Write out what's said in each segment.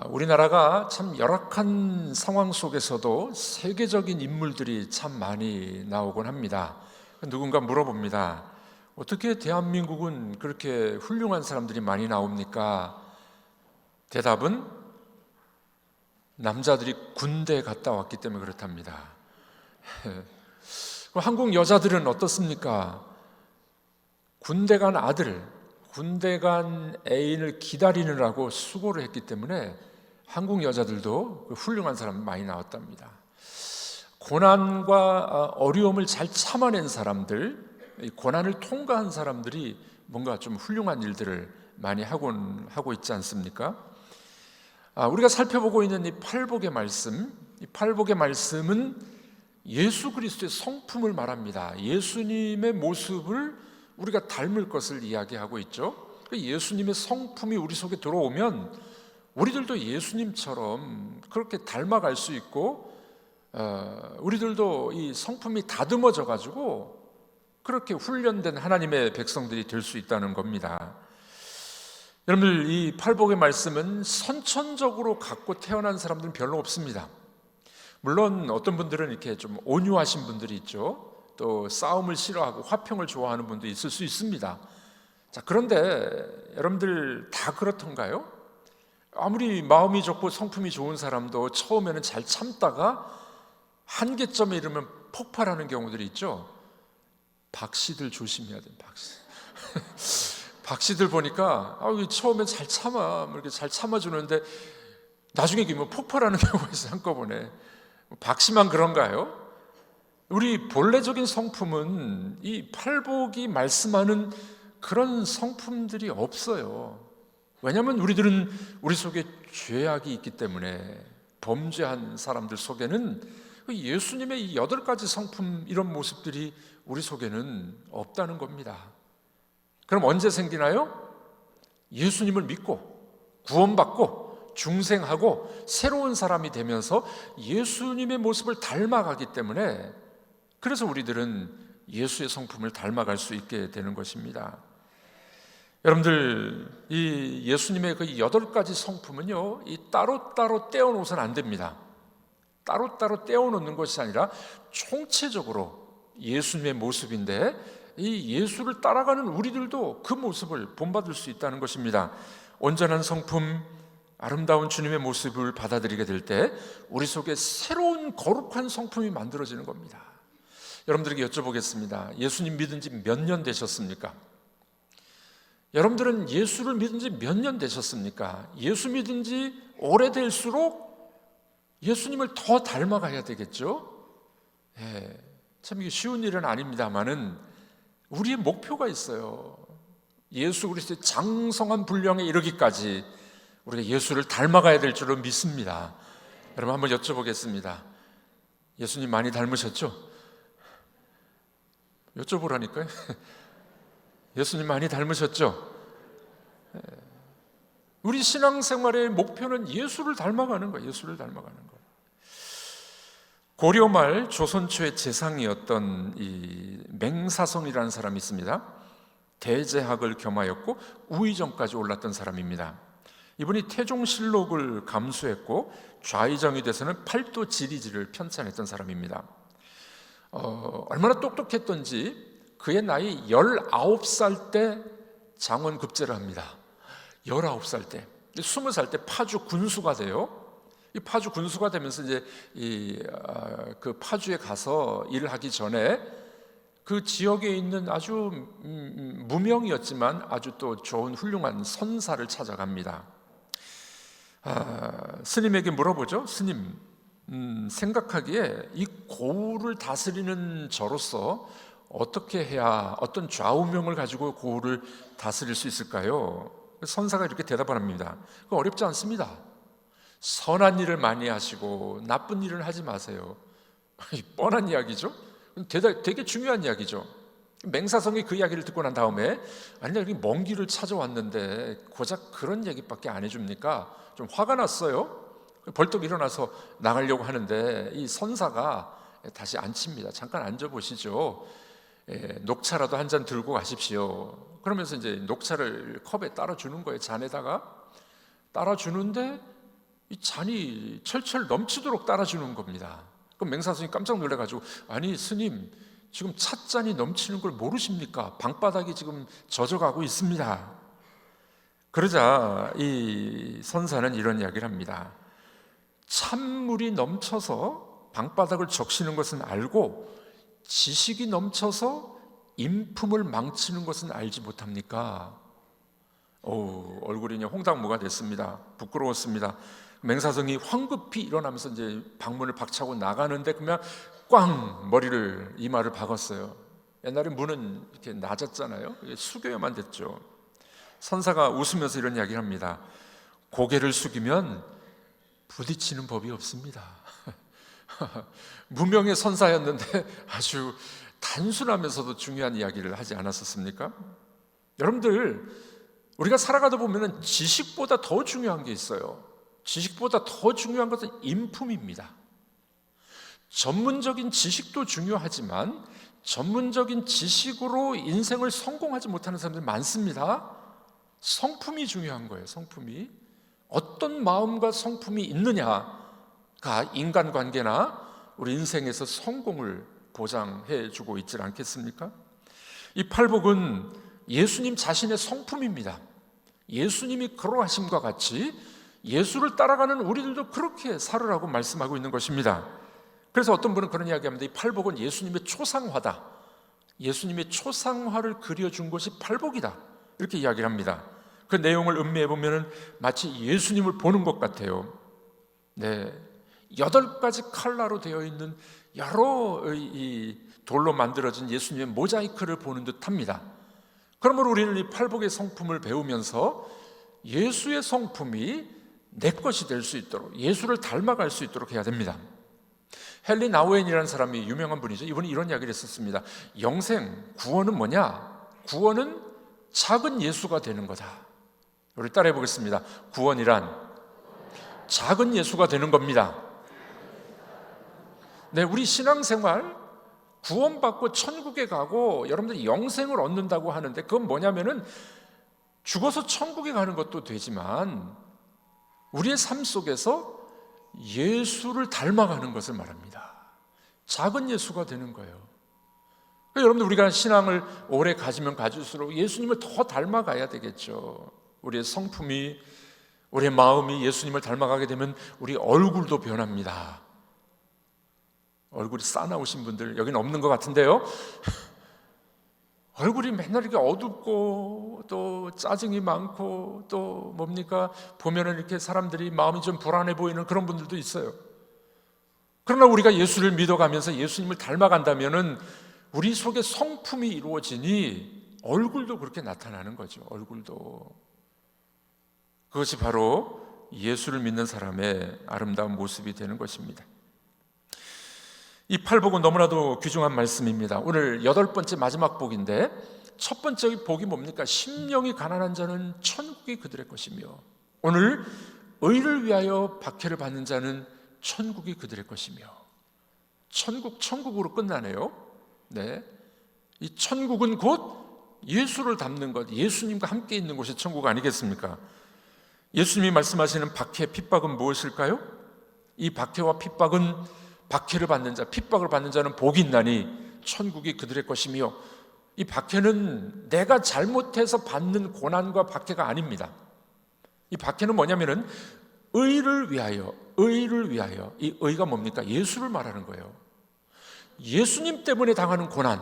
우리나라가 참 열악한 상황 속에서도 세계적인 인물들이 참 많이 나오곤 합니다. 누군가 물어봅니다. 어떻게 대한민국은 그렇게 훌륭한 사람들이 많이 나옵니까? 대답은 남자들이 군대에 갔다 왔기 때문에 그렇답니다. 한국 여자들은 어떻습니까? 군대 간 아들, 군대 간 애인을 기다리느라고 수고를 했기 때문에 한국 여자들도 훌륭한 사람이 많이 나왔답니다. 고난과 어려움을 잘 참아낸 사람들, 이 고난을 통과한 사람들이 뭔가 좀 훌륭한 일들을 많이 하고 있지 않습니까? 우리가 살펴보고 있는 이 팔복의 말씀, 이 팔복의 말씀은 예수 그리스도의 성품을 말합니다. 예수님의 모습을 우리가 닮을 것을 이야기하고 있죠. 예수님의 성품이 우리 속에 들어오면 우리들도 예수님처럼 그렇게 닮아갈 수 있고, 우리들도 이 성품이 다듬어져 가지고 그렇게 훈련된 하나님의 백성들이 될 수 있다는 겁니다. 여러분들, 이 팔복의 말씀은 선천적으로 갖고 태어난 사람들은 별로 없습니다. 물론 어떤 분들은 이렇게 좀 온유하신 분들이 있죠. 또 싸움을 싫어하고 화평을 좋아하는 분도 있을 수 있습니다. 자, 그런데 여러분들 다 그렇던가요? 아무리 마음이 좋고 성품이 좋은 사람도 처음에는 잘 참다가 한계점에 이르면 폭발하는 경우들이 있죠. 박씨들 조심해야 돼요. 박씨들 보니까 처음엔 잘 참아, 이렇게 잘 참아주는데 나중에 뭐 폭발하는 경우가 있어요. 한꺼번에. 박씨만 그런가요? 우리 본래적인 성품은 이 팔복이 말씀하는 그런 성품들이 없어요. 왜냐하면 우리들은 우리 속에 죄악이 있기 때문에 범죄한 사람들 속에는 예수님의 이 8가지 성품, 이런 모습들이 우리 속에는 없다는 겁니다. 그럼 언제 생기나요? 예수님을 믿고 구원받고 중생하고 새로운 사람이 되면서 예수님의 모습을 닮아가기 때문에, 그래서 우리들은 예수의 성품을 닮아갈 수 있게 되는 것입니다. 여러분들, 이 예수님의 그 8가지 성품은요, 이 따로따로 떼어놓으서는 안 됩니다. 따로따로 떼어놓는 것이 아니라 총체적으로 예수님의 모습인데, 이 예수를 따라가는 우리들도 그 모습을 본받을 수 있다는 것입니다. 온전한 성품, 아름다운 주님의 모습을 받아들이게 될 때 우리 속에 새로운 거룩한 성품이 만들어지는 겁니다. 여러분들에게 여쭤보겠습니다. 예수님 믿은 지 몇 년 되셨습니까? 여러분들은 예수를 믿은 지 몇 년 되셨습니까? 예수 믿은 지 오래될수록 예수님을 더 닮아가야 되겠죠? 참 이게 쉬운 일은 아닙니다만은 우리의 목표가 있어요. 예수 그리스도의 장성한 분량에 이르기까지 우리가 예수를 닮아가야 될 줄로 믿습니다. 여러분, 한번 여쭤보겠습니다. 예수님 많이 닮으셨죠? 여쭤보라니까요. 예수님 많이 닮으셨죠? 우리 신앙생활의 목표는 예수를 닮아가는 거예요. 예수를 닮아가는 거예요. 고려 말 조선 초의 재상이었던 이 맹사성이라는 사람이 있습니다. 대제학을 겸하였고 우의정까지 올랐던 사람입니다. 이분이 태종실록을 감수했고 좌의정이 돼서는 팔도 지리지를 편찬했던 사람입니다. 얼마나 똑똑했던지 그의 나이 19살 때 장원급제를 합니다. 19살 때, 20살 때 파주 군수가 돼요. 이 파주 군수가 되면서 이제 그 파주에 가서 일을 하기 전에 그 지역에 있는 아주 무명이었지만 아주 또 좋은 훌륭한 선사를 찾아갑니다. 스님에게 물어보죠. 스님, 생각하기에 이 고을을 다스리는 저로서 어떻게 해야, 어떤 좌우명을 가지고 고을을 다스릴 수 있을까요? 선사가 이렇게 대답을 합니다. 그거 어렵지 않습니다. 선한 일을 많이 하시고 나쁜 일을 하지 마세요. 뻔한 이야기죠? 되게 중요한 이야기죠. 맹사성이 그 이야기를 듣고 난 다음에, 아니, 여기 먼 길을 찾아왔는데 고작 그런 얘기밖에 안 해줍니까? 좀 화가 났어요. 벌떡 일어나서 나가려고 하는데 이 선사가 다시 앉힙니다. 잠깐 앉아보시죠. 녹차라도 한 잔 들고 가십시오. 그러면서 이제 녹차를 컵에 따라 주는 거예요. 잔에다가 따라주는데 이 잔이 철철 넘치도록 따라주는 겁니다. 그럼 맹사스님이 깜짝 놀라가지고, 아니 스님, 지금 찻잔이 넘치는 걸 모르십니까? 방바닥이 지금 젖어가고 있습니다. 그러자 이 선사는 이런 이야기를 합니다. 찬물이 넘쳐서 방바닥을 적시는 것은 알고 지식이 넘쳐서 인품을 망치는 것은 알지 못합니까? 얼굴이 홍당무가 됐습니다. 부끄러웠습니다. 맹사성이 황급히 일어나면서 이제 방문을 박차고 나가는데 그냥 꽝 머리를 이마를 박았어요. 옛날에 문은 이렇게 낮았잖아요. 숙여야만 됐죠. 선사가 웃으면서 이런 이야기를 합니다. 고개를 숙이면 부딪히는 법이 없습니다. 무명의 선사였는데 아주 단순하면서도 중요한 이야기를 하지 않았었습니까? 여러분들, 우리가 살아가다 보면 지식보다 더 중요한 게 있어요. 지식보다 더 중요한 것은 인품입니다. 전문적인 지식도 중요하지만 전문적인 지식으로 인생을 성공하지 못하는 사람들이 많습니다. 성품이 중요한 거예요. 성품이 어떤 마음과 성품이 있느냐가 인간관계나 우리 인생에서 성공을 보장해 주고 있지 않겠습니까? 이 팔복은 예수님 자신의 성품입니다. 예수님이 그러하심과 같이 예수를 따라가는 우리들도 그렇게 살으라고 말씀하고 있는 것입니다. 그래서 어떤 분은 그런 이야기합니다. 이 팔복은 예수님의 초상화다. 예수님의 초상화를 그려준 것이 팔복이다. 이렇게 이야기를 합니다. 그 내용을 음미해 보면 마치 예수님을 보는 것 같아요. 네, 8가지 컬러로 되어 있는 여러 이 돌로 만들어진 예수님의 모자이크를 보는 듯합니다. 그러므로 우리는 이 팔복의 성품을 배우면서 예수의 성품이 내 것이 될 수 있도록, 예수를 닮아갈 수 있도록 해야 됩니다. 헨리 나우엔이라는 사람이 유명한 분이죠. 이분이 이런 이야기를 했었습니다. 영생, 구원은 뭐냐? 구원은 작은 예수가 되는 거다. 우리 따라해 보겠습니다. 구원이란 작은 예수가 되는 겁니다. 네, 우리 신앙생활 구원받고 천국에 가고 여러분들이 영생을 얻는다고 하는데 그건 뭐냐면은 죽어서 천국에 가는 것도 되지만 우리의 삶 속에서 예수를 닮아가는 것을 말합니다. 작은 예수가 되는 거예요. 여러분들, 우리가 신앙을 오래 가지면 가질수록 예수님을 더 닮아가야 되겠죠. 우리의 성품이, 우리의 마음이 예수님을 닮아가게 되면 우리 얼굴도 변합니다. 얼굴이 싸나우신 분들 여기는 없는 것 같은데요. 얼굴이 맨날 이렇게 어둡고 또 짜증이 많고 또 뭡니까? 보면은 이렇게 사람들이 마음이 좀 불안해 보이는 그런 분들도 있어요. 그러나 우리가 예수를 믿어가면서 예수님을 닮아간다면은 우리 속에 성품이 이루어지니 얼굴도 그렇게 나타나는 거죠. 얼굴도. 그것이 바로 예수를 믿는 사람의 아름다운 모습이 되는 것입니다. 이 팔복은 너무나도 귀중한 말씀입니다. 오늘 8번째 마지막 복인데 첫 번째 복이 뭡니까? 심령이 가난한 자는 천국이 그들의 것이며, 오늘 의를 위하여 박해를 받는 자는 천국이 그들의 것이며. 천국으로 끝나네요. 네, 이 천국은 곧 예수를 닮는 것, 예수님과 함께 있는 곳이 천국 아니겠습니까? 예수님이 말씀하시는 박해, 핍박은 무엇일까요? 이 박해와 핍박은 박해를 받는 자, 핍박을 받는 자는 복이 있나니 천국이 그들의 것이며, 이 박해는 내가 잘못해서 받는 고난과 박해가 아닙니다. 이 박해는 뭐냐면은 의를 위하여. 이 의가 뭡니까? 예수를 말하는 거예요. 예수님 때문에 당하는 고난,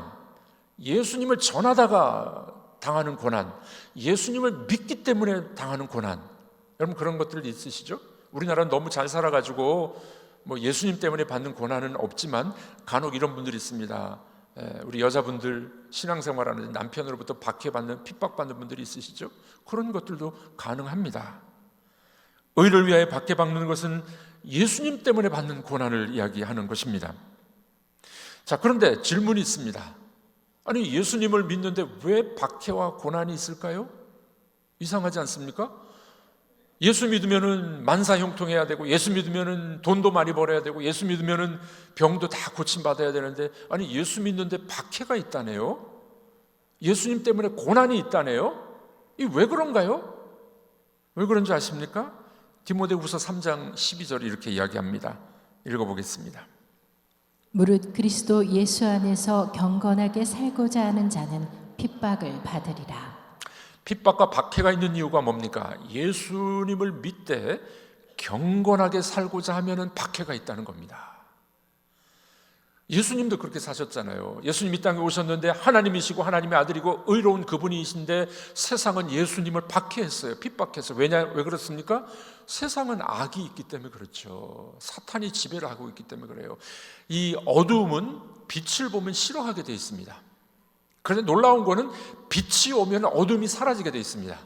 예수님을 전하다가 당하는 고난, 예수님을 믿기 때문에 당하는 고난. 여러분, 그런 것들 있으시죠? 우리나라는 너무 잘 살아가지고 예수님 때문에 받는 고난은 없지만 간혹 이런 분들이 있습니다. 우리 여자분들 신앙생활하는 남편으로부터 박해받는, 핍박받는 분들이 있으시죠? 그런 것들도 가능합니다. 의를 위하여 박해받는 것은 예수님 때문에 받는 고난을 이야기하는 것입니다. 자, 그런데 질문이 있습니다. 아니, 예수님을 믿는데 왜 박해와 고난이 있을까요? 이상하지 않습니까? 예수 믿으면은 만사형통해야 되고, 예수 믿으면은 돈도 많이 벌어야 되고, 예수 믿으면은 병도 다 고침받아야 되는데, 아니, 예수 믿는데 박해가 있다네요? 예수님 때문에 고난이 있다네요? 이 왜 그런가요? 왜 그런지 아십니까? 디모데후서 3장 12절 이렇게 이야기합니다. 읽어보겠습니다. 무릇 그리스도 예수 안에서 경건하게 살고자 하는 자는 핍박을 받으리라. 핍박과 박해가 있는 이유가 뭡니까? 예수님을 믿되 경건하게 살고자 하면은 박해가 있다는 겁니다. 예수님도 그렇게 사셨잖아요. 예수님 이 땅에 오셨는데 하나님이시고 하나님의 아들이고 의로운 그분이신데 세상은 예수님을 박해했어요. 핍박했어요. 왜 그렇습니까? 세상은 악이 있기 때문에 그렇죠. 사탄이 지배를 하고 있기 때문에 그래요. 이 어두움은 빛을 보면 싫어하게 되어 있습니다. 그런데 놀라운 거는 빛이 오면 어둠이 사라지게 되어 있습니다.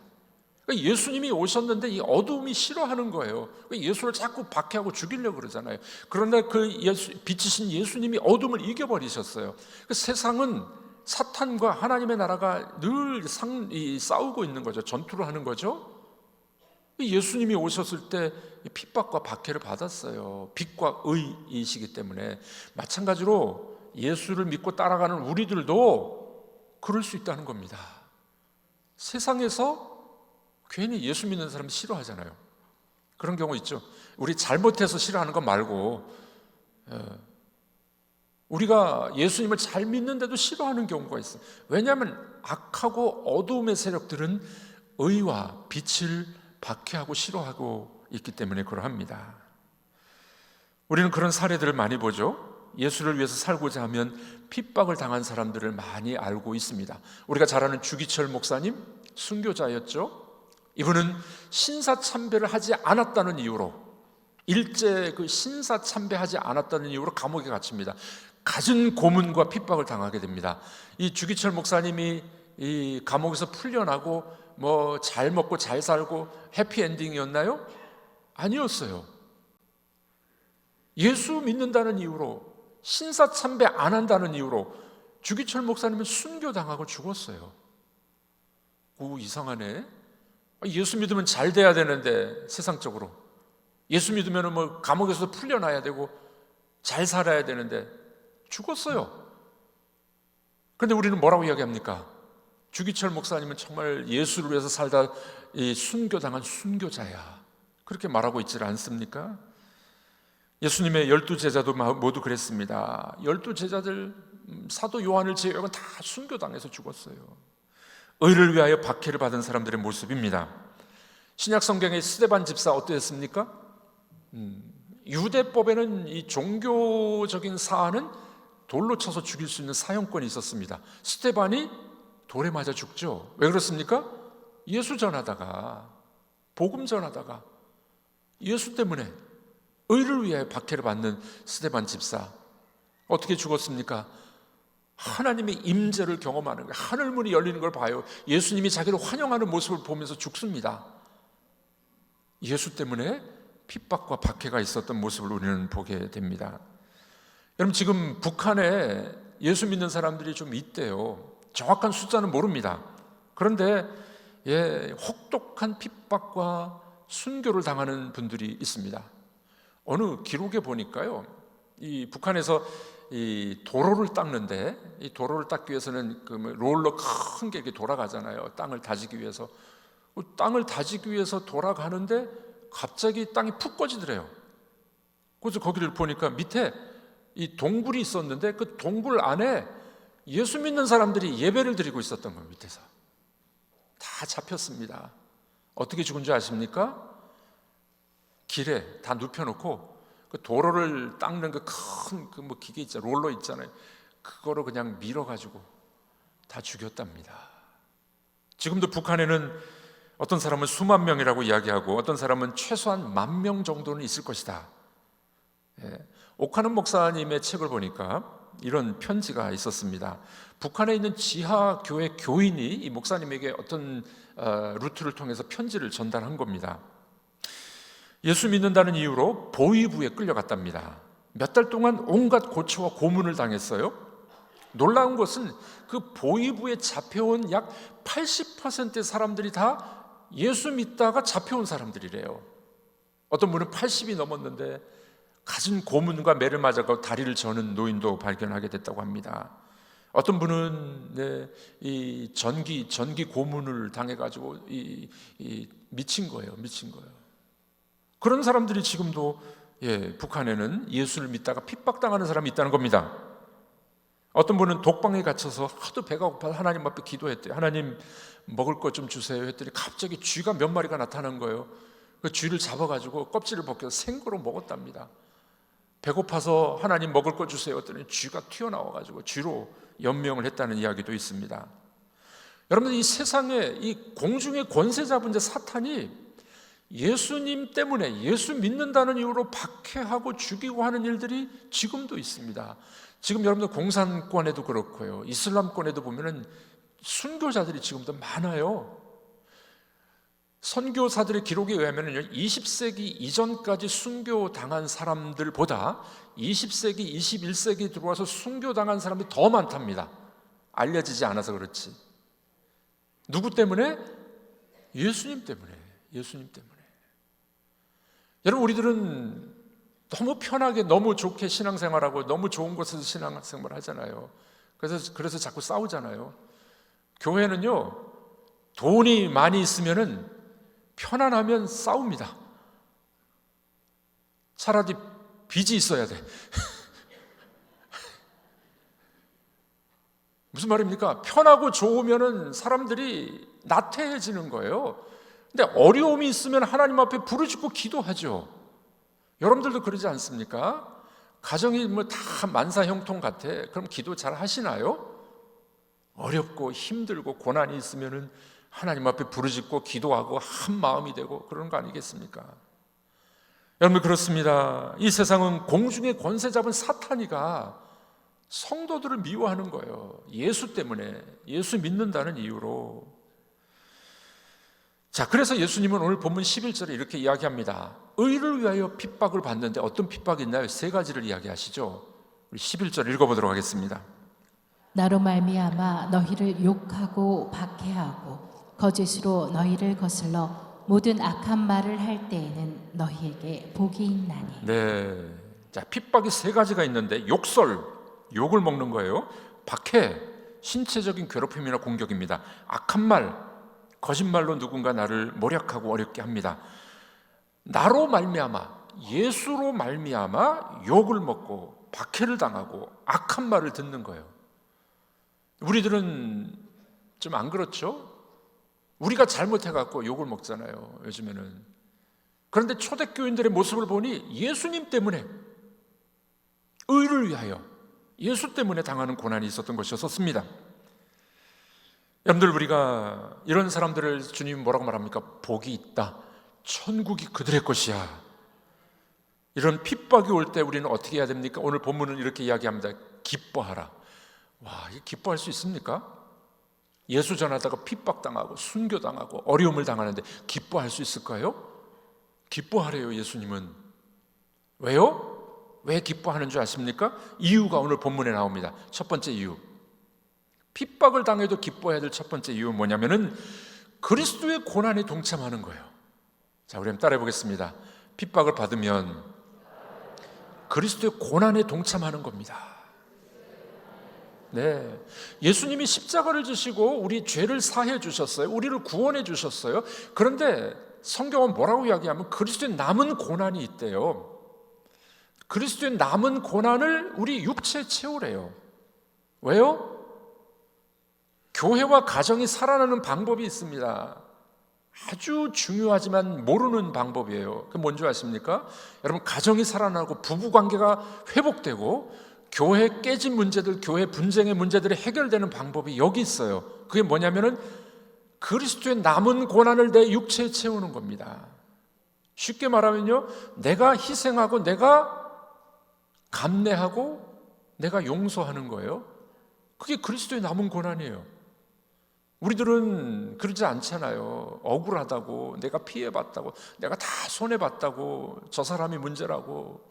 그러니까 예수님이 오셨는데 이 어둠이 싫어하는 거예요. 예수를 자꾸 박해하고 죽이려고 그러잖아요. 그런데 그 빛이신 예수님이 어둠을 이겨버리셨어요. 그러니까 세상은 사탄과 하나님의 나라가 늘 싸우고 있는 거죠. 전투를 하는 거죠. 예수님이 오셨을 때 핍박과 박해를 받았어요. 빛과 의이시기 때문에. 마찬가지로 예수를 믿고 따라가는 우리들도 그럴 수 있다는 겁니다. 세상에서 괜히 예수 믿는 사람 싫어하잖아요. 그런 경우 있죠. 우리 잘못해서 싫어하는 거 말고 우리가 예수님을 잘 믿는데도 싫어하는 경우가 있어요. 왜냐하면 악하고 어두움의 세력들은 의와 빛을 박해하고 싫어하고 있기 때문에 그러합니다. 우리는 그런 사례들을 많이 보죠. 예수를 위해서 살고자 하면 핍박을 당한 사람들을 많이 알고 있습니다. 우리가 잘 아는 주기철 목사님, 순교자였죠. 이분은 신사참배를 하지 않았다는 이유로, 일제 그 신사참배하지 않았다는 이유로 감옥에 갇힙니다. 갖은 고문과 핍박을 당하게 됩니다. 이 주기철 목사님이 이 감옥에서 풀려나고 뭐 잘 먹고 잘 살고 해피엔딩이었나요? 아니었어요. 예수 믿는다는 이유로, 신사참배 안 한다는 이유로 주기철 목사님은 순교당하고 죽었어요. 오, 이상하네. 예수 믿으면 잘 돼야 되는데, 세상적으로 예수 믿으면 뭐 감옥에서 풀려나야 되고 잘 살아야 되는데 죽었어요. 그런데 우리는 뭐라고 이야기합니까? 주기철 목사님은 정말 예수를 위해서 살다 순교당한 순교자야, 그렇게 말하고 있지 않습니까? 예수님의 12제자도 모두 그랬습니다. 12제자들 사도 요한을 제외하고 다 순교당해서 죽었어요. 의를 위하여 박해를 받은 사람들의 모습입니다. 신약 성경의 스데반 집사 어떠했습니까? 유대법에는 이 종교적인 사안은 돌로 쳐서 죽일 수 있는 사형권이 있었습니다. 스데반이 돌에 맞아 죽죠. 왜 그렇습니까? 예수 전하다가, 복음 전하다가 예수 때문에 의를 위하여 박해를 받는 스데반 집사 어떻게 죽었습니까? 하나님의 임재를 경험하는 거예요. 하늘 문이 열리는 걸 봐요. 예수님이 자기를 환영하는 모습을 보면서 죽습니다. 예수 때문에 핍박과 박해가 있었던 모습을 우리는 보게 됩니다. 여러분, 지금 북한에 예수 믿는 사람들이 좀 있대요. 정확한 숫자는 모릅니다. 그런데 혹독한 핍박과 순교를 당하는 분들이 있습니다. 어느 기록에 보니까요, 이 북한에서 이 도로를 닦는데, 이 도로를 닦기 위해서는 그 롤러 큰 게 이렇게 돌아가잖아요. 땅을 다지기 위해서. 땅을 다지기 위해서 돌아가는데 갑자기 땅이 푹 꺼지더래요. 그래서 거기를 보니까 밑에 이 동굴이 있었는데 그 동굴 안에 예수 믿는 사람들이 예배를 드리고 있었던 거예요. 밑에서 다 잡혔습니다. 어떻게 죽은 줄 아십니까? 길에 다 눕혀놓고 그 도로를 닦는 그 큰 그 뭐 기계 있잖아요, 롤러 있잖아요. 그거로 그냥 밀어가지고 다 죽였답니다. 지금도 북한에는 어떤 사람은 수만 명이라고 이야기하고 어떤 사람은 최소한 10,000명 정도는 있을 것이다. 오카는 목사님의 책을 보니까 이런 편지가 있었습니다. 북한에 있는 지하 교회 교인이 이 목사님에게 어떤 루트를 통해서 편지를 전달한 겁니다. 예수 믿는다는 이유로 보위부에 끌려갔답니다. 몇 달 동안 온갖 고초와 고문을 당했어요. 놀라운 것은 그 보위부에 잡혀온 약 80%의 사람들이 다 예수 믿다가 잡혀온 사람들이래요. 어떤 분은 80이 넘었는데 갖은 고문과 매를 맞아서 다리를 저는 노인도 발견하게 됐다고 합니다. 어떤 분은 이 전기 고문을 당해가지고 미친 거예요. 그런 사람들이 지금도 북한에는 예수를 믿다가 핍박당하는 사람이 있다는 겁니다. 어떤 분은 독방에 갇혀서 하도 배가 고파서 하나님 앞에 기도했대요. 하나님 먹을 것 좀 주세요 했더니 갑자기 쥐가 몇 마리가 나타난 거예요. 그 쥐를 잡아가지고 껍질을 벗겨서 생거로 먹었답니다. 배고파서 하나님 먹을 것 주세요 했더니 쥐가 튀어나와가지고 쥐로 연명을 했다는 이야기도 있습니다. 여러분들, 이 세상에 이 공중의 권세 잡은 자 사탄이 예수님 때문에, 예수 믿는다는 이유로 박해하고 죽이고 하는 일들이 지금도 있습니다. 지금 여러분들 공산권에도 그렇고요, 이슬람권에도 보면은 순교자들이 지금도 많아요. 선교사들의 기록에 의하면 20세기 이전까지 순교당한 사람들보다 20세기, 21세기 들어와서 순교당한 사람이 더 많답니다. 알려지지 않아서 그렇지. 누구 때문에? 예수님 때문에. 예수님 때문에. 여러분, 우리들은 너무 편하게, 너무 좋게 신앙생활하고 너무 좋은 곳에서 신앙생활 하잖아요. 그래서 자꾸 싸우잖아요. 교회는요, 돈이 많이 있으면은 편안하면 싸웁니다. 차라리 빚이 있어야 돼. 무슨 말입니까? 편하고 좋으면은 사람들이 나태해지는 거예요. 근데 어려움이 있으면 하나님 앞에 부르짖고 기도하죠. 여러분들도 그러지 않습니까? 가정이 뭐 다 만사형통 같아. 그럼 기도 잘 하시나요? 어렵고 힘들고 고난이 있으면은 하나님 앞에 부르짖고 기도하고 한 마음이 되고 그런 거 아니겠습니까? 여러분, 그렇습니다. 이 세상은 공중의 권세 잡은 사탄이가 성도들을 미워하는 거예요. 예수 때문에, 예수 믿는다는 이유로. 자, 그래서 예수님은 오늘 본문 11절에 이렇게 이야기합니다. 의를 위하여 핍박을 받는데 어떤 핍박이 있나요? 세 가지를 이야기하시죠. 우리 11절 읽어보도록 하겠습니다. 나로 말미암아 너희를 욕하고 박해하고 거짓으로 너희를 거슬러 모든 악한 말을 할 때에는 너희에게 복이 있나니. 네, 자, 핍박이 세 가지가 있는데 욕설, 욕을 먹는 거예요. 박해, 신체적인 괴롭힘이나 공격입니다. 악한 말, 거짓말로 누군가 나를 모략하고 어렵게 합니다. 나로 말미암아, 예수로 말미암아 욕을 먹고 박해를 당하고 악한 말을 듣는 거예요. 우리들은 좀 안 그렇죠? 우리가 잘못해갖고 욕을 먹잖아요, 요즘에는. 그런데 초대교인들의 모습을 보니 예수님 때문에, 의를 위하여, 예수 때문에 당하는 고난이 있었던 것이었습니다. 여러분들, 우리가 이런 사람들을 주님이 뭐라고 말합니까? 복이 있다, 천국이 그들의 것이야. 이런 핍박이 올 때 우리는 어떻게 해야 됩니까? 오늘 본문은 이렇게 이야기합니다. 기뻐하라. 와, 이게 기뻐할 수 있습니까? 예수 전하다가 핍박당하고 순교당하고 어려움을 당하는데 기뻐할 수 있을까요? 기뻐하래요, 예수님은. 왜요? 왜 기뻐하는 줄 아십니까? 이유가 오늘 본문에 나옵니다. 첫 번째 이유, 핍박을 당해도 기뻐해야 될 첫 번째 이유는 뭐냐면은 그리스도의 고난에 동참하는 거예요. 자, 우리 한번 따라해 보겠습니다. 핍박을 받으면 그리스도의 고난에 동참하는 겁니다. 네, 예수님이 십자가를 지시고 우리 죄를 사해 주셨어요. 우리를 구원해 주셨어요. 그런데 성경은 뭐라고 이야기하면 그리스도의 남은 고난이 있대요. 그리스도의 남은 고난을 우리 육체에 채우래요. 왜요? 교회와 가정이 살아나는 방법이 있습니다. 아주 중요하지만 모르는 방법이에요. 그게 뭔지 아십니까? 여러분, 가정이 살아나고 부부관계가 회복되고 교회 깨진 문제들, 교회 분쟁의 문제들이 해결되는 방법이 여기 있어요. 그게 뭐냐면은 그리스도의 남은 고난을 내 육체에 채우는 겁니다. 쉽게 말하면요, 내가 희생하고 내가 감내하고 내가 용서하는 거예요. 그게 그리스도의 남은 고난이에요. 우리들은 그러지 않잖아요. 억울하다고, 내가 피해봤다고, 내가 다 손해봤다고, 저 사람이 문제라고.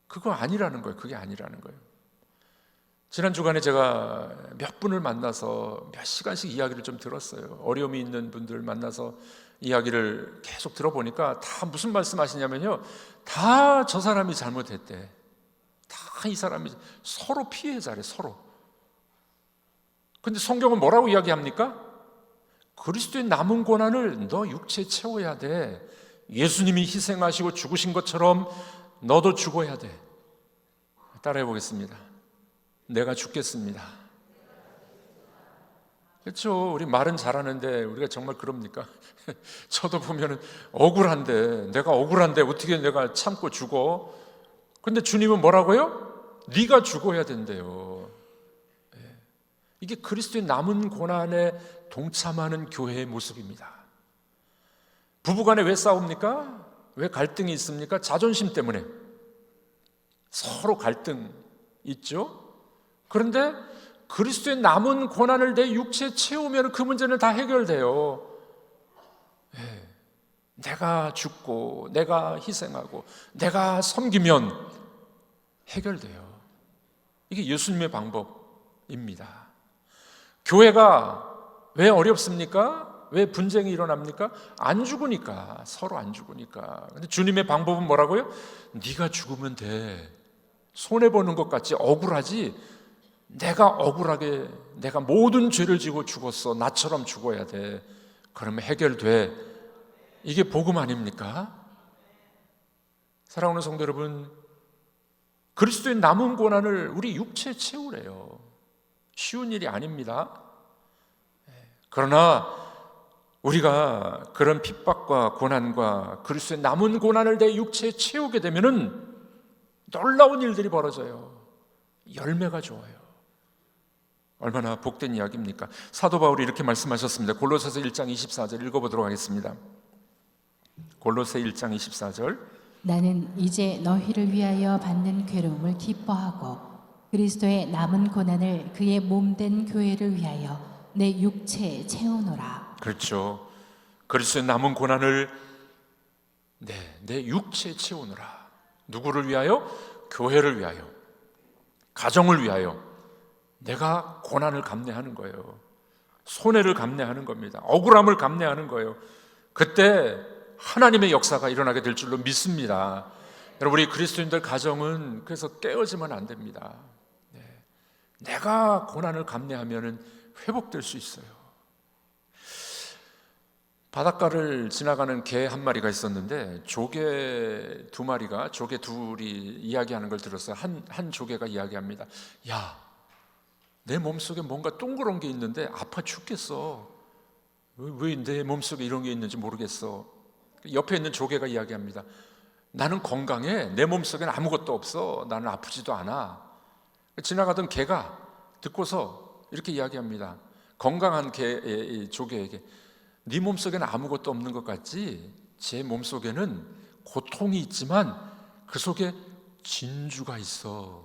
그거 아니라는 거예요. 그게 아니라는 거예요. 지난 주간에 제가 몇 분을 만나서 몇 시간씩 이야기를 좀 들었어요. 어려움이 있는 분들 만나서 이야기를 계속 들어보니까 다 무슨 말씀하시냐면요, 다 저 사람이 잘못했대. 다 이 사람이 서로 피해자래, 서로. 근데 성경은 뭐라고 이야기합니까? 그리스도의 남은 고난을 너 육체에 채워야 돼. 예수님이 희생하시고 죽으신 것처럼 너도 죽어야 돼. 따라해 보겠습니다. 내가 죽겠습니다. 그렇죠. 우리 말은 잘하는데 우리가 정말 그럽니까? 저도 보면은 내가 억울한데 어떻게 내가 참고 죽어? 근데 주님은 뭐라고요? 네가 죽어야 된대요. 이게 그리스도의 남은 고난에 동참하는 교회의 모습입니다. 부부간에 왜 싸웁니까? 왜 갈등이 있습니까? 자존심 때문에. 서로 갈등 있죠? 그런데 그리스도의 남은 고난을 내 육체에 채우면 그 문제는 다 해결돼요. 내가 죽고 내가 희생하고 내가 섬기면 해결돼요. 이게 예수님의 방법입니다. 교회가 왜 어렵습니까? 왜 분쟁이 일어납니까? 안 죽으니까, 서로 안 죽으니까. 근데 주님의 방법은 뭐라고요? 네가 죽으면 돼. 손해보는 것 같지 억울하지? 내가 억울하게 내가 모든 죄를 지고 죽었어. 나처럼 죽어야 돼. 그러면 해결돼. 이게 복음 아닙니까? 사랑하는 성도 여러분, 그리스도의 남은 고난을 우리 육체에 채우래요. 쉬운 일이 아닙니다. 그러나 우리가 그런 핍박과 고난과 그리스도의 남은 고난을 내 육체에 채우게 되면은 놀라운 일들이 벌어져요. 열매가 좋아요. 얼마나 복된 이야기입니까? 사도 바울이 이렇게 말씀하셨습니다. 골로새서 1장 24절 읽어보도록 하겠습니다. 골로새 1장 24절. 나는 이제 너희를 위하여 받는 괴로움을 기뻐하고 그리스도의 남은 고난을 그의 몸된 교회를 위하여 내 육체에 채우노라. 그렇죠. 그리스도의 남은 고난을 내 육체에 채우노라. 누구를 위하여? 교회를 위하여, 가정을 위하여. 내가 고난을 감내하는 거예요. 손해를 감내하는 겁니다. 억울함을 감내하는 거예요. 그때 하나님의 역사가 일어나게 될 줄로 믿습니다. 여러분, 우리 그리스도인들 가정은 그래서 깨어지면 안 됩니다. 내가 고난을 감내하면 회복될 수 있어요. 바닷가를 지나가는 개 한 마리가 있었는데 조개 두 마리가, 조개 둘이 이야기하는 걸 들었어요. 한 조개가 이야기합니다. 야, 내 몸속에 뭔가 동그란 게 있는데 아파 죽겠어. 왜 내 몸속에 이런 게 있는지 모르겠어. 옆에 있는 조개가 이야기합니다. 나는 건강해. 내 몸속에는 아무것도 없어. 나는 아프지도 않아. 지나가던 개가 듣고서 이렇게 이야기합니다. 건강한 조개에게, 네 몸속에는 아무것도 없는 것 같지? 제 몸속에는 고통이 있지만 그 속에 진주가 있어.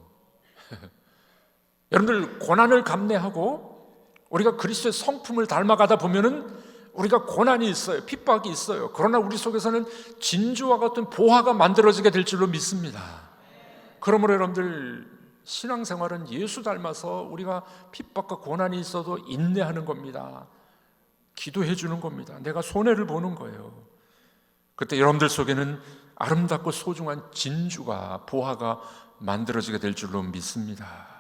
여러분들, 고난을 감내하고 우리가 그리스도의 성품을 닮아가다 보면은 우리가 고난이 있어요. 핍박이 있어요. 그러나 우리 속에서는 진주와 같은 보화가 만들어지게 될 줄로 믿습니다. 그러므로 여러분들, 신앙생활은 예수 닮아서 우리가 핍박과 고난이 있어도 인내하는 겁니다. 기도해 주는 겁니다. 내가 손해를 보는 거예요. 그때 여러분들 속에는 아름답고 소중한 진주가, 보화가 만들어지게 될 줄로 믿습니다.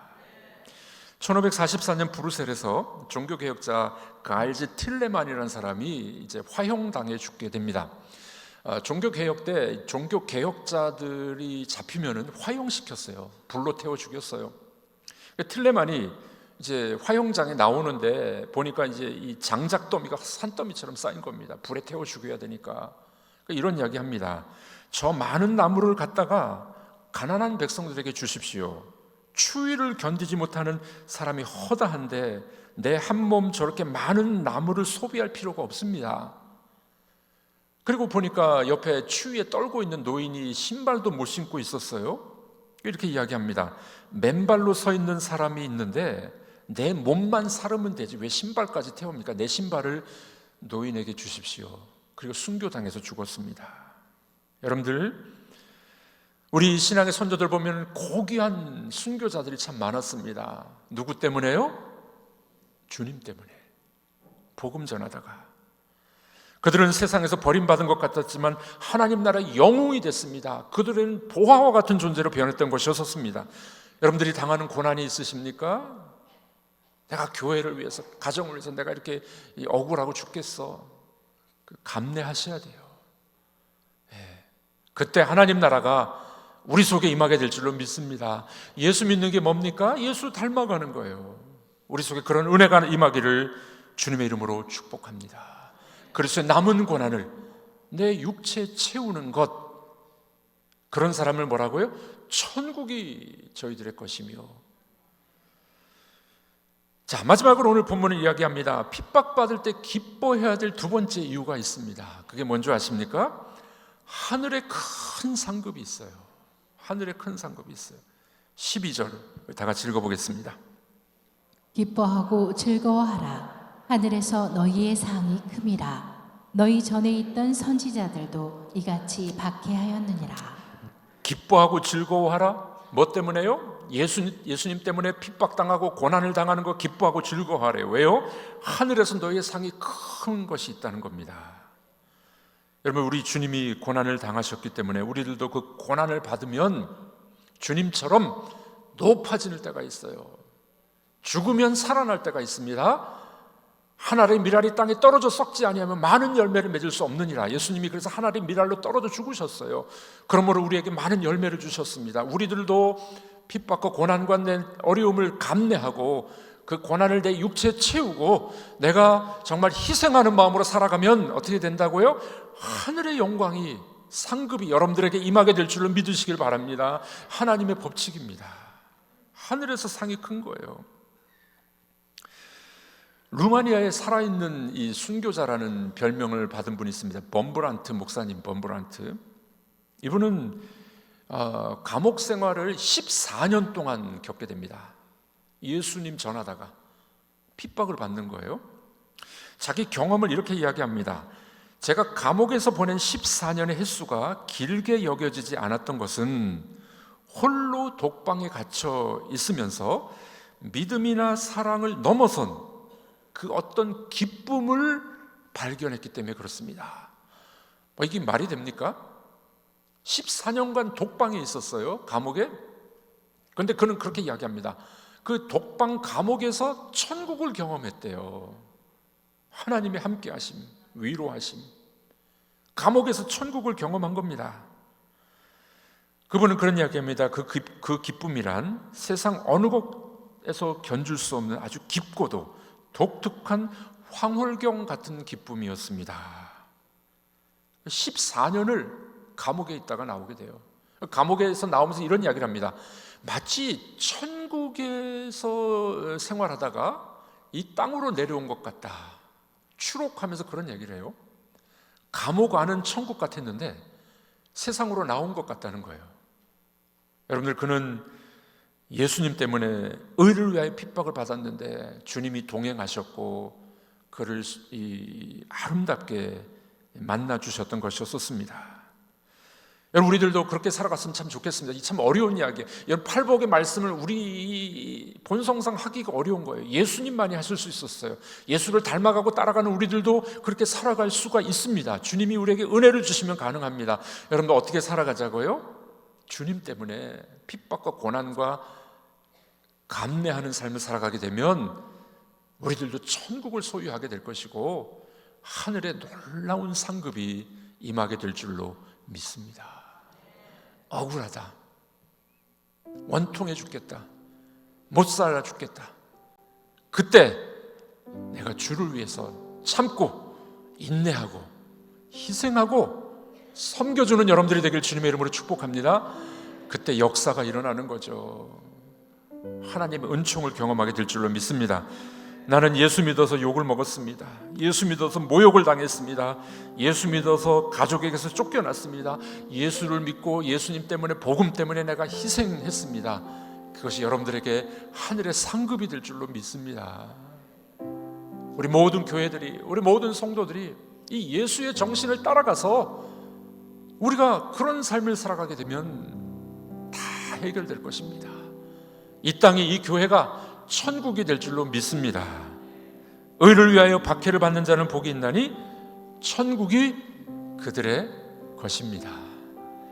1544년 브루셀에서 종교개혁자 가일즈 틸레만이라는 사람이 이제 화형당해 죽게 됩니다. 종교개혁 때 종교개혁자들이 잡히면은 화형시켰어요. 불로 태워 죽였어요. 틸레만이 이제 화형장에 나오는데 보니까 이제 이 장작더미가 산더미처럼 쌓인 겁니다. 불에 태워 죽여야 되니까. 이런 이야기 합니다. 저 많은 나무를 갖다가 가난한 백성들에게 주십시오. 추위를 견디지 못하는 사람이 허다한데 내 한 몸 저렇게 많은 나무를 소비할 필요가 없습니다. 그리고 보니까 옆에 추위에 떨고 있는 노인이 신발도 못 신고 있었어요. 이렇게 이야기합니다. 맨발로 서 있는 사람이 있는데 내 몸만 사르면 되지 왜 신발까지 태웁니까? 내 신발을 노인에게 주십시오. 그리고 순교당해서 죽었습니다. 여러분들, 우리 신앙의 선조들 보면 고귀한 순교자들이 참 많았습니다. 누구 때문에요? 주님 때문에. 복음 전하다가 그들은 세상에서 버림받은 것 같았지만 하나님 나라의 영웅이 됐습니다. 그들은 보화와 같은 존재로 변했던 것이었습니다. 여러분들이 당하는 고난이 있으십니까? 내가 교회를 위해서, 가정을 위해서 내가 이렇게 억울하고 죽겠어. 감내하셔야 돼요. 그때 하나님 나라가 우리 속에 임하게 될 줄로 믿습니다. 예수 믿는 게 뭡니까? 예수 닮아가는 거예요. 우리 속에 그런 은혜가 임하기를 주님의 이름으로 축복합니다. 그래서 남은 고난을 내 육체에 채우는 것, 그런 사람을 뭐라고요? 천국이 저희들의 것이며. 자, 마지막으로 오늘 본문을 이야기합니다. 핍박받을 때 기뻐해야 될 두 번째 이유가 있습니다. 그게 뭔지 아십니까? 하늘에 큰 상급이 있어요. 하늘에 큰 상급이 있어요. 12절 다 같이 읽어보겠습니다. 기뻐하고 즐거워하라. 하늘에서 너희의 상이 큼이라. 너희 전에 있던 선지자들도 이같이 박해하였느니라. 기뻐하고 즐거워하라. 뭐 때문에요? 예수님 때문에 핍박당하고 고난을 당하는 거 기뻐하고 즐거워하래요. 왜요? 하늘에서 너희의 상이 큰 것이 있다는 겁니다. 여러분, 우리 주님이 고난을 당하셨기 때문에 우리들도 그 고난을 받으면 주님처럼 높아지는 때가 있어요. 죽으면 살아날 때가 있습니다. 한 알의 밀알이 땅에 떨어져 썩지 아니하면 많은 열매를 맺을 수 없느니라. 예수님이 그래서 한 알의 밀알로 떨어져 죽으셨어요. 그러므로 우리에게 많은 열매를 주셨습니다. 우리들도 핍박과 고난과 내 어려움을 감내하고 그 고난을 내 육체에 채우고 내가 정말 희생하는 마음으로 살아가면 어떻게 된다고요? 하늘의 영광이, 상급이 여러분들에게 임하게 될 줄로 믿으시길 바랍니다. 하나님의 법칙입니다. 하늘에서 상이 큰 거예요. 루마니아에 살아있는 이 순교자라는 별명을 받은 분이 있습니다. 범브란트 목사님, 범브란트. 이분은 감옥 생활을 14년 동안 겪게 됩니다. 예수님 전하다가 핍박을 받는 거예요. 자기 경험을 이렇게 이야기합니다. 제가 감옥에서 보낸 14년의 횟수가 길게 여겨지지 않았던 것은 홀로 독방에 갇혀 있으면서 믿음이나 사랑을 넘어선 그 어떤 기쁨을 발견했기 때문에 그렇습니다. 이게 말이 됩니까? 14년간 독방에 있었어요, 감옥에. 그런데 그는 그렇게 이야기합니다. 그 독방 감옥에서 천국을 경험했대요. 하나님의 함께하심, 위로하심. 감옥에서 천국을 경험한 겁니다. 그분은 그런 이야기합니다. 그 기쁨이란 세상 어느 곳에서 견줄 수 없는 아주 깊고도 독특한 황홀경 같은 기쁨이었습니다. 14년을 감옥에 있다가 나오게 돼요. 감옥에서 나오면서 이런 이야기를 합니다. 마치 천국에서 생활하다가 이 땅으로 내려온 것 같다. 추록하면서 그런 얘기를 해요. 감옥 안은 천국 같았는데 세상으로 나온 것 같다는 거예요. 여러분들, 그는 예수님 때문에 의를 위하여 핍박을 받았는데 주님이 동행하셨고 그를 아름답게 만나주셨던 것이었습니다. 여러분, 우리들도 그렇게 살아갔으면 참 좋겠습니다. 이 참 어려운 이야기예요. 여러분, 팔복의 말씀을 우리 본성상 하기가 어려운 거예요. 예수님만이 하실 수 있었어요. 예수를 닮아가고 따라가는 우리들도 그렇게 살아갈 수가 있습니다. 주님이 우리에게 은혜를 주시면 가능합니다. 여러분들 어떻게 살아가자고요? 주님 때문에 핍박과 고난과 감내하는 삶을 살아가게 되면 우리들도 천국을 소유하게 될 것이고 하늘의 놀라운 상급이 임하게 될 줄로 믿습니다. 억울하다, 원통해 죽겠다, 못 살아 죽겠다. 그때 내가 주를 위해서 참고 인내하고 희생하고 섬겨주는 여러분들이 되길 주님의 이름으로 축복합니다. 그때 역사가 일어나는 거죠. 하나님의 은총을 경험하게 될 줄로 믿습니다. 나는 예수 믿어서 욕을 먹었습니다. 예수 믿어서 모욕을 당했습니다. 예수 믿어서 가족에게서 쫓겨났습니다. 예수를 믿고 예수님 때문에, 복음 때문에 내가 희생했습니다. 그것이 여러분들에게 하늘의 상급이 될 줄로 믿습니다. 우리 모든 교회들이, 우리 모든 성도들이 이 예수의 정신을 따라가서 우리가 그런 삶을 살아가게 되면 다 해결될 것입니다. 이 땅이, 이 교회가 천국이 될 줄로 믿습니다. 의를 위하여 박해를 받는 자는 복이 있나니 천국이 그들의 것입니다.